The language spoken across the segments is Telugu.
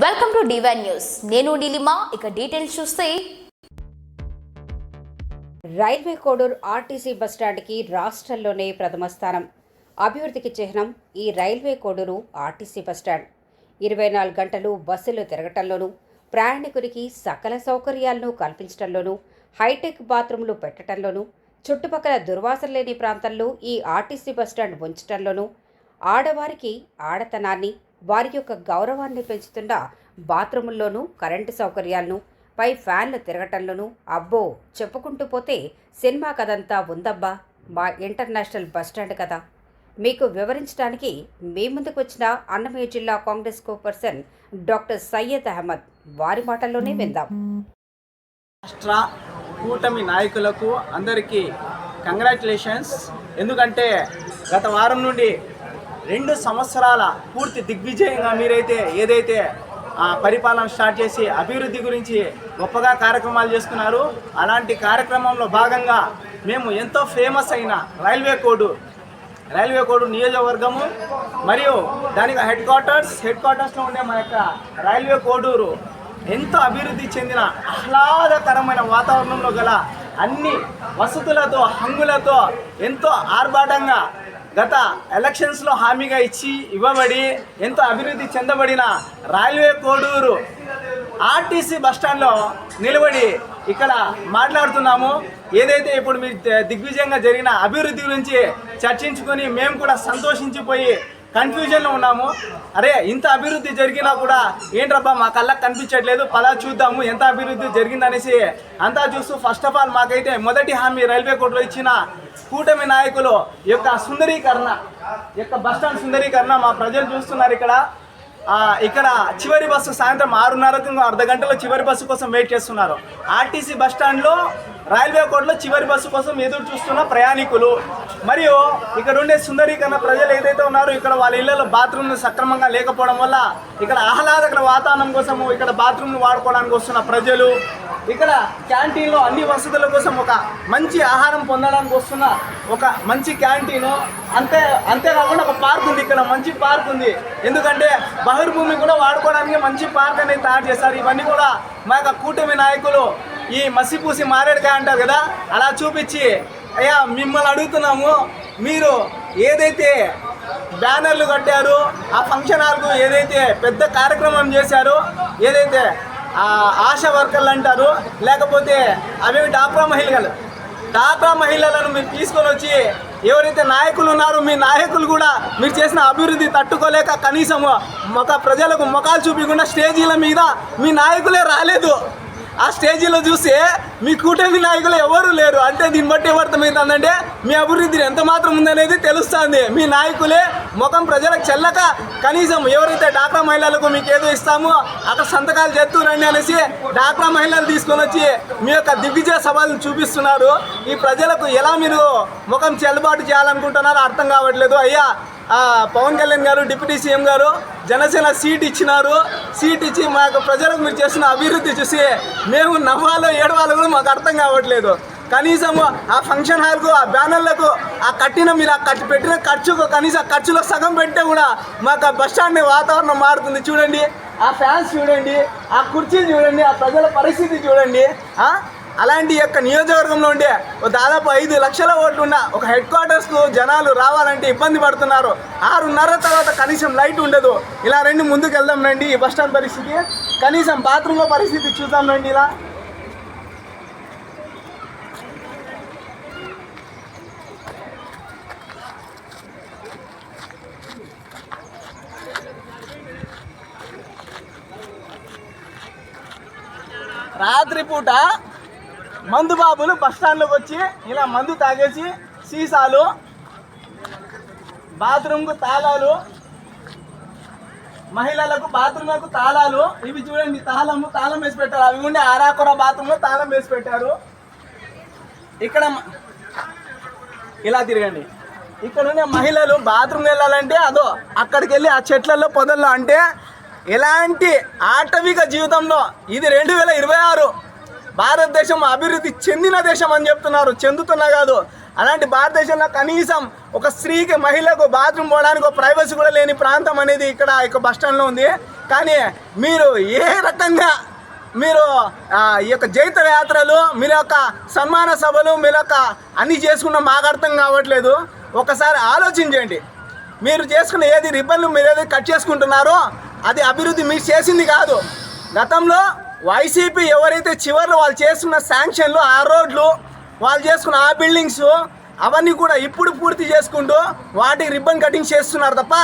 Welcome to divine news. నేను నీలిమా. ఇక డీటెయిల్స్ చూస్తే రైల్వే కోడూరు ఆర్టీసీ బస్టాండ్కి రాష్ట్రంలోనే ప్రథమ స్థానం. అభివృద్ధికి చిహ్నం ఈ రైల్వే కోడూరు ఆర్టీసీ బస్టాండ్. 24 గంటలు బస్సులు తిరగటంలోనూ, ప్రయాణికునికి సకల సౌకర్యాలను కల్పించడంలోనూ, హైటెక్ బాత్రూంలు పెట్టడంలోనూ, చుట్టుపక్కల దుర్వాసన లేని ప్రాంతాల్లో ఈ ఆర్టీసీ బస్టాండ్ ఉంచడంలోనూ, ఆడవారికి ఆడతనాన్ని, వారి యొక్క గౌరవాన్ని పెంచుతున్న బాత్రూముల్లోనూ, కరెంటు సౌకర్యాలను, పై ఫ్యాన్లు తిరగటంలోనూ అబ్బో చెప్పుకుంటూ పోతే సినిమా కథంతా ఉందబ్బా మా ఇంటర్నేషనల్ బస్టాండ్ కదా. మీకు వివరించడానికి మీ ముందుకు వచ్చిన అన్నమయ్య జిల్లా కాంగ్రెస్ కోపర్సన్ డాక్టర్ సయ్యద్ అహ్మద్. వారి మాటల్లోనే విందాం. రాష్ట్ర కూటమి నాయకులకు అందరికీ కంగ్రాచులేషన్స్. ఎందుకంటే గత వారం నుండి 2 సంవత్సరాల పూర్తి దిగ్విజయంగా మీరైతే ఏదైతే పరిపాలన స్టార్ట్ చేసి అభివృద్ధి గురించి గొప్పగా కార్యక్రమాలు చేస్తున్నారు. అలాంటి కార్యక్రమంలో భాగంగా మేము ఎంతో ఫేమస్ అయిన రైల్వే కోడూరు నియోజకవర్గము మరియు దానికి హెడ్ క్వార్టర్స్లో ఉండే మా యొక్క రైల్వే కోడూరు ఎంతో అభివృద్ధి చెందిన ఆహ్లాదకరమైన వాతావరణంలో గల అన్ని వసతులతో, హంగులతో ఎంతో ఆర్భాటంగా గత ఎలక్షన్స్లో హామీగా ఇవ్వబడి ఎంతో అభివృద్ధి చెందబడిన రైల్వే కోడూరు ఆర్టీసీ బస్టాండ్లో నిలబడి ఇక్కడ మాట్లాడుతున్నాము. ఏదైతే ఇప్పుడు మీరు దిగ్విజయంగా జరిగిన అభివృద్ధి గురించి చర్చించుకొని మేము కూడా సంతోషించిపోయి కన్ఫ్యూజన్లో ఉన్నాము. అరే ఇంత అభివృద్ధి జరిగినా కూడా ఏంట్రబ్బా మా కళ్ళకు కనిపించట్లేదు, పలా చూద్దాము ఎంత అభివృద్ధి జరిగిందనేసి అంతా చూస్తూ ఫస్ట్ ఆఫ్ ఆల్ మాకైతే మొదటి హామీ రైల్వే కోర్టులో ఇచ్చిన కూటమి నాయకులు యొక్క సుందరీకరణ, బస్టాండ్ సుందరీకరణ మా ప్రజలు చూస్తున్నారు. ఇక్కడ చివరి బస్సు సాయంత్రం 6:30కు అర్ధ గంటలో చివరి బస్సు కోసం వెయిట్ చేస్తున్నారు. ఆర్టీసీ బస్టాండ్లో రైల్వే కోర్టులో చివరి బస్సు కోసం ఎదురు చూస్తున్న ప్రయాణికులు మరియు ఇక్కడ ఉండే సుందరీకరణ ప్రజలు ఏదైతే ఉన్నారో ఇక్కడ వాళ్ళ ఇళ్లలో బాత్రూమ్లు సక్రమంగా లేకపోవడం వల్ల ఇక్కడ ఆహ్లాదకర వాతావరణం కోసము ఇక్కడ బాత్రూమ్లు వాడుకోవడానికి వస్తున్న ప్రజలు, ఇక్కడ క్యాంటీన్లో అన్ని వసతుల కోసం ఒక మంచి ఆహారం పొందడానికి వస్తున్న ఒక మంచి క్యాంటీను, అంతేకాకుండా ఒక పార్క్ ఉంది. ఇక్కడ మంచి పార్క్ ఉంది. ఎందుకంటే బహిర్భూమి కూడా వాడుకోవడానికి మంచి పార్క్ అనేది తయారు చేస్తారు. ఇవన్నీ కూడా మా యొక్క కూటమి నాయకులు ఈ మసిపూసి మారేడుకాయ అంటారు కదా, అలా చూపించి అయ్యా మిమ్మల్ని అడుగుతున్నాము, మీరు ఏదైతే బ్యానర్లు కట్టారు ఆ ఫంక్షన్ హాల్కు ఏదైతే పెద్ద కార్యక్రమం చేశారో, ఏదైతే ఆశా వర్కర్లు అంటారు, లేకపోతే అవేవి డాక్రా మహిళలను మీరు తీసుకొని వచ్చి ఎవరైతే నాయకులు ఉన్నారో మీ నాయకులు కూడా మీరు చేసిన అభివృద్ధి తట్టుకోలేక కనీసం ప్రజలకు ముఖాలు చూపించకుండా స్టేజీల మీద మీ నాయకులే రాలేదు. ఆ స్టేజీలో చూస్తే మీ కూటమి నాయకులు ఎవరు లేరు. అంటే దీన్ని బట్టి ఏమర్థమవుతుందంటే మీ అభివృద్ధి ఎంత మాత్రం ఉందనేది తెలుస్తుంది. మీ నాయకులే ముఖం ప్రజలకు చెల్లక కనీసం ఎవరైతే డాక్రా మహిళలకు మీకు ఏదో ఇస్తామో అక్కడ సంతకాలు చేస్తురండి అనేసి డాక్రా మహిళలు తీసుకొని వచ్చి మీ యొక్క దిగ్విజయ సభలను చూపిస్తున్నారు. ఈ ప్రజలకు ఎలా మీరు ముఖం చెల్లుబాటు చేయాలనుకుంటున్నారో అర్థం కావట్లేదు. అయ్యా పవన్ కళ్యాణ్ గారు, డిప్యూటీ సీఎం గారు జనసేన సీట్ ఇచ్చి మా యొక్క ప్రజలకు మీరు చేసిన అభివృద్ధి చూసి మేము నవ్వాలో ఏడవాలో కూడా మాకు అర్థం కావట్లేదు. కనీసం ఆ ఫంక్షన్ హాల్కు, ఆ బ్యానర్లకు, మీరు పెట్టిన ఖర్చుకు కనీసం ఖర్చులో సగం పెడితే కూడా మాకు ఆ బస్టాండ్ వాతావరణం మారుతుంది. చూడండి ఆ ఫ్యాన్స్ చూడండి, ఆ కుర్చీలు చూడండి, ఆ ప్రజల పరిస్థితి చూడండి. అలాంటి యొక్క నియోజకవర్గంలో ఉండే దాదాపు 5 లక్షల ఓట్లు ఉన్న ఒక హెడ్ క్వార్టర్స్కు జనాలు రావాలంటే ఇబ్బంది పడుతున్నారు. 6:30 తర్వాత కనీసం లైట్ ఉండదు. ఇలా రండి ముందుకు వెళ్దాం రండి. ఈ బస్టాండ్ పరిస్థితి, కనీసం బాత్రూంలో పరిస్థితి చూద్దాం రండి. ఇలా రాత్రిపూట మందు బాబులు బస్టాండ్లోకి వచ్చి ఇలా మందు తాగేసి సీసాలు, బాత్రూమ్కు తాళాలు, మహిళలకు బాత్రూమ్లకు తాళాలు, ఇవి చూడండి తాళం వేసి పెట్టారు. అవి ఉండే ఆరాకొర బాత్రూంలో తాళం వేసి పెట్టారు. ఇక్కడ ఇలా తిరగండి. ఇక్కడ ఉండే మహిళలు బాత్రూమ్ వెళ్ళాలంటే అదో అక్కడికి వెళ్ళి ఆ చెట్లలో పొదల్లో, అంటే ఎలాంటి ఆటవిక జీవితంలో ఇది 2026 భారతదేశం అభివృద్ధి చెందిన దేశం అని చెప్తున్నారు, చెందుతున్నా కాదు. అలాంటి భారతదేశంలో కనీసం ఒక స్త్రీకి, మహిళకు బాత్రూమ్ పోవడానికి ఒక ప్రైవసీ కూడా లేని ప్రాంతం అనేది ఇక్కడ బస్ స్టాండ్లో ఉంది. కానీ మీరు ఏ రకంగా మీరు ఈ యొక్క జైత్ర యాత్రలు మీరు యొక్క సన్మాన సభలు మీరు యొక్క అన్నీ చేసుకున్న మాకు అర్థం కావట్లేదు. ఒకసారి ఆలోచించండి. మీరు చేసుకున్న ఏది రిబ్బన్లు మీరు ఏది కట్ చేసుకుంటున్నారో అది అభివృద్ధి మీరు చేసింది కాదు. గతంలో వైసీపీ ఎవరైతే చివరిలో వాళ్ళు చేస్తున్న శాంక్షన్లు, ఆ రోడ్లు, వాళ్ళు చేసుకున్న ఆ బిల్డింగ్స్ అవన్నీ కూడా ఇప్పుడు పూర్తి చేసుకుంటూ వాటికి రిబ్బన్ కటింగ్ చేస్తున్నారు తప్ప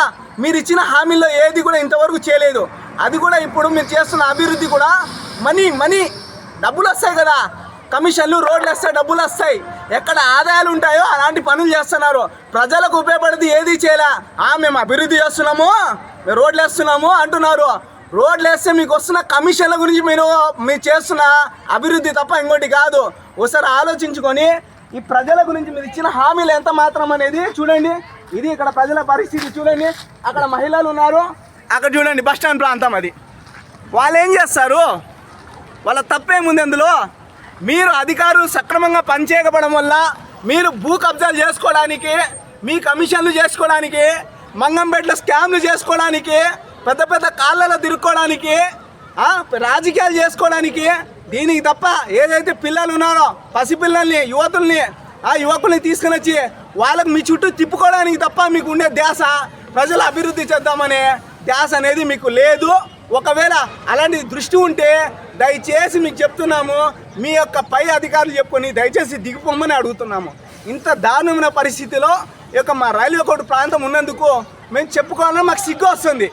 మీరు ఇచ్చిన హామీల్లో ఏది కూడా ఇంతవరకు చేయలేదు. అది కూడా ఇప్పుడు మీరు చేస్తున్న అభివృద్ధి కూడా మనీ డబ్బులు వస్తాయి కదా, కమిషన్లు, రోడ్లు వస్తాయి, డబ్బులు వస్తాయి. ఎక్కడ ఆదాయాలు ఉంటాయో అలాంటి పనులు చేస్తున్నారు. ప్రజలకు ఉపయోగపడేది ఏది చేయలే. మేము అభివృద్ధి చేస్తున్నాము, మేము రోడ్లు వేస్తున్నాము అంటున్నారు. రోడ్లు వేస్తే మీకు వస్తున్న కమిషన్ల గురించి మీరు చేస్తున్న అభివృద్ధి తప్ప ఇంకోటి కాదు. ఒకసారి ఆలోచించుకొని ఈ ప్రజల గురించి మీరు ఇచ్చిన హామీలు ఎంత మాత్రం అనేది చూడండి. ఇది ఇక్కడ ప్రజల పరిస్థితి చూడండి. అక్కడ మహిళలు ఉన్నారు, అక్కడ చూడండి బస్ స్టాండ్ ప్రాంతం. అది వాళ్ళు ఏం చేస్తారు? వాళ్ళ తప్పేముంది అందులో? మీరు అధికారులు సక్రమంగా పనిచేయకపోవడం వల్ల మీరు భూ కబ్జాలు చేసుకోవడానికి, మీ కమిషన్లు చేసుకోవడానికి, మంగంపేటలో స్కామ్లు చేసుకోవడానికి, పెద్ద పెద్ద కాళ్ళలో తిరుక్కోవడానికి, రాజకీయాలు చేసుకోవడానికి, దీనికి తప్ప ఏదైతే పిల్లలు ఉన్నారో పసిపిల్లల్ని, యువకుల్ని తీసుకుని వచ్చి వాళ్ళకు మీ చుట్టూ తిప్పుకోవడానికి తప్ప మీకు ఉండే ధ్యాస ప్రజల అభివృద్ధి చేద్దామనే ధ్యాస అనేది మీకు లేదు. ఒకవేళ అలాంటి దృష్టి ఉంటే దయచేసి మీకు చెప్తున్నాము, మీ యొక్క పై అధికారులు చెప్పుకొని దయచేసి దిగిపోమని అడుగుతున్నాము. ఇంత దారుణమైన పరిస్థితిలో ఈ యొక్క మా రైల్వే కోర్టు ప్రాంతం ఉన్నందుకు మేము చెప్పుకోవాలని మాకు సిగ్గు వస్తుంది.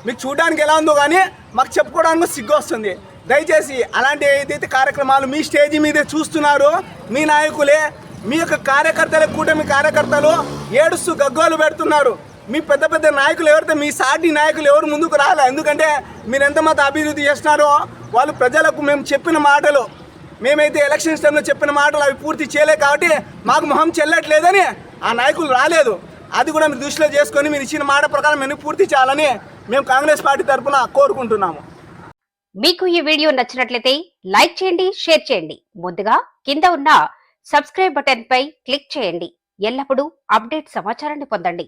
మీకు చూడడానికి ఎలా ఉందో కానీ మాకు చెప్పుకోవడానికి సిగ్గు వస్తుంది. దయచేసి అలాంటి ఏదైతే కార్యక్రమాలు మీ స్టేజీ మీదే చూస్తున్నారు మీ నాయకులే, మీ యొక్క కార్యకర్తలే, కూటమి కార్యకర్తలు ఏడుస్తూ గగ్గోలు పెడుతున్నారు. మీ పెద్ద పెద్ద నాయకులు ఎవరైతే మీ సాటి నాయకులు ఎవరు ముందుకు రాలే. ఎందుకంటే మీరు ఎంతమంది అభివృద్ధి చేస్తున్నారో వాళ్ళు ప్రజలకు మేము చెప్పిన మాటలు, మేమైతే ఎలక్షన్స్ టైంలో చెప్పిన మాటలు అవి పూర్తి చేయలేదు కాబట్టి మాకు మొహం చెల్లట్లేదని ఆ నాయకులు రాలేదు. అది కూడా మీరు దృష్టిలో చేసుకొని మీరు ఇచ్చిన మాట ప్రకారం మేము పూర్తి చేయాలని మేము కాంగ్రెస్ పార్టీ తరఫున కోరుకుంటున్నాము. మీకు ఈ వీడియో నచ్చినట్లయితే లైక్ చేయండి, షేర్ చేయండి. ముందుగా కింద ఉన్న సబ్స్క్రైబ్ బటన్ పై క్లిక్ చేయండి. ఎల్లప్పుడూ అప్డేట్ సమాచారాన్ని పొందండి.